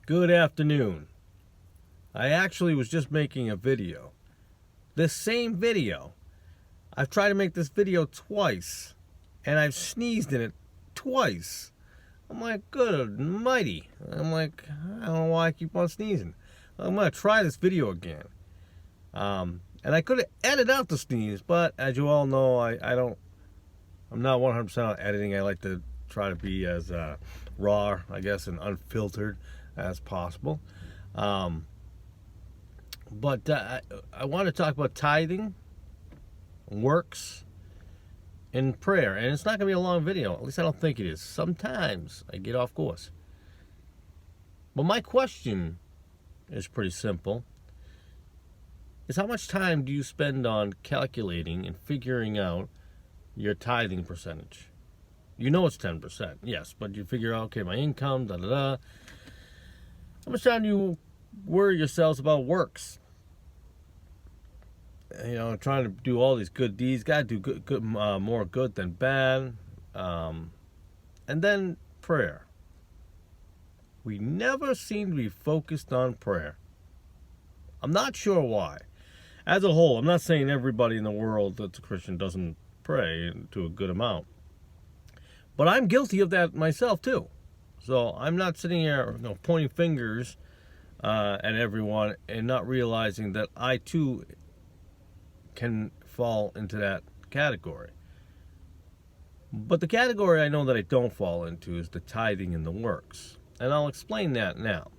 Good afternoon. I actually was just making a video. This same video. I've tried to make this video twice, and I've sneezed in it twice. I'm like, good almighty. I'm like, I don't know why I keep on sneezing. I'm going to try this video again. And I could have edited out the sneeze, but as you all know, I'm not 100% on editing. I like to try to be as raw, I guess, and unfiltered as possible. But I want to talk about tithing, works, and prayer. And it's not going to be a long video. At least I don't think it is. Sometimes I get off course. But my question is pretty simple. Is how much time do you spend on calculating and figuring out your tithing percentage? You know it's 10%, yes, but you figure out, okay, my income, da-da-da. How much time do you worry yourselves about works? You know, trying to do all these good deeds. Got to do more good than bad. And then prayer. We never seem to be focused on prayer. I'm not sure why. As a whole, I'm not saying everybody in the world that's a Christian doesn't pray to a good amount. But I'm guilty of that myself, too. So I'm not sitting here pointing fingers at everyone and not realizing that I, too, can fall into that category. But the category I know that I don't fall into is the tithing and the works. And I'll explain that now.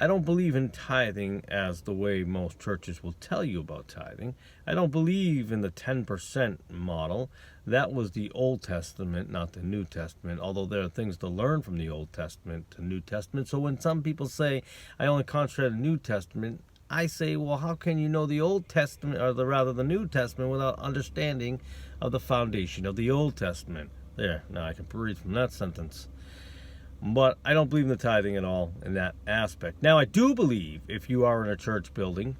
I don't believe in tithing as the way most churches will tell you about tithing. I don't believe in the 10% model. That was the Old Testament, not the New Testament, although there are things to learn from the Old Testament to New Testament. So when some people say, I only concentrate on the New Testament, I say, well, how can you know the Old Testament, or rather the New Testament, without understanding of the foundation of the Old Testament? There, now I can breathe from that sentence. But I don't believe in the tithing at all in that aspect. Now, I do believe if you are in a church building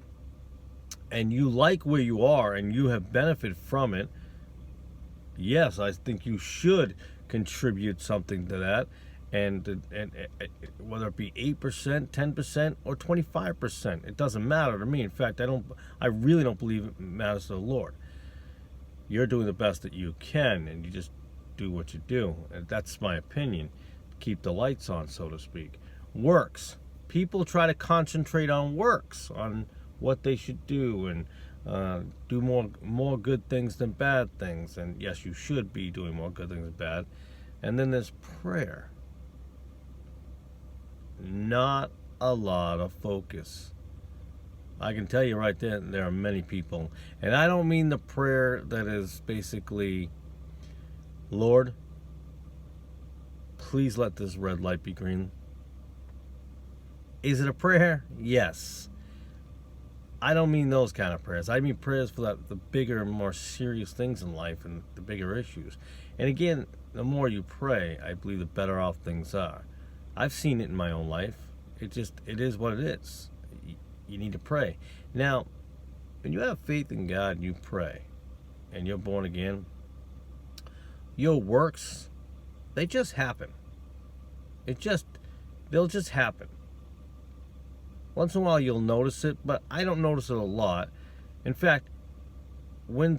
and you like where you are and you have benefited from it, yes, I think you should contribute something to that. And whether it be 8%, 10%, or 25%, it doesn't matter to me. In fact, I really don't believe it matters to the Lord. You're doing the best that you can, and you just do what you do. And that's my opinion. Keep the lights on, so to speak. Works. People try to concentrate on works, on what they should do, and do more good things than bad things. And yes, you should be doing more good things than bad. And then there's prayer. Not a lot of focus. I can tell you right there are many people. And I don't mean the prayer that is basically, Lord, please let this red light be green. Is it a prayer? Yes. I don't mean those kind of prayers. I mean prayers for the bigger, more serious things in life and the bigger issues. And again, the more you pray, I believe the better off things are. I've seen it in my own life. It is what it is. You need to pray. Now, when you have faith in God and you pray, and you're born again, your works, they just happen. They'll just happen. Once in a while you'll notice it, but I don't notice it a lot. In fact, when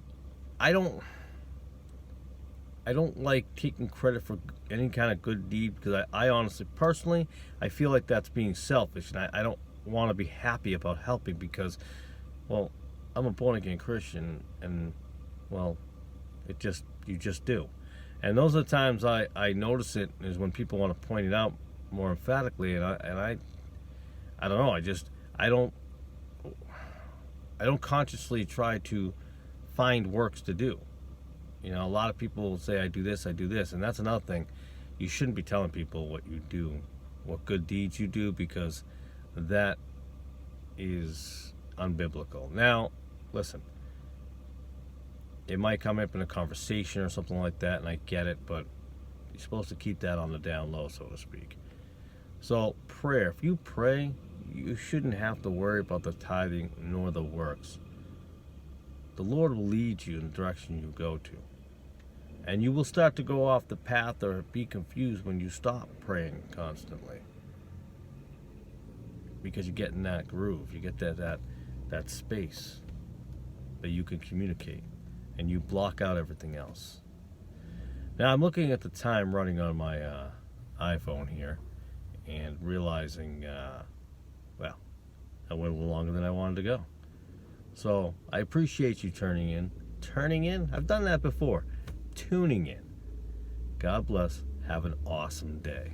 I don't like taking credit for any kind of good deed, because I honestly, personally, I feel like that's being selfish, and I don't want to be happy about helping because, well, I'm a born-again Christian, and, well, you just do. And those are the times I notice it, is when people want to point it out more emphatically, and I don't know, I don't consciously try to find works to do. You know, a lot of people say I do this, and that's another thing. You shouldn't be telling people what you do, what good deeds you do, because that is unbiblical. Now, listen, it might come up in a conversation or something like that, and I get it, but you're supposed to keep that on the down low, so to speak. So, prayer. If you pray, you shouldn't have to worry about the tithing nor the works. The Lord will lead you in the direction you go to. And you will start to go off the path or be confused when you stop praying constantly. because you get in that groove. You get that space that you can communicate, and you block out everything else. Now I'm looking at the time running on my iPhone here, and realizing, well, I went a little longer than I wanted to go. So I appreciate you turning in. Turning in? I've done that before. Tuning in. God bless. Have an awesome day.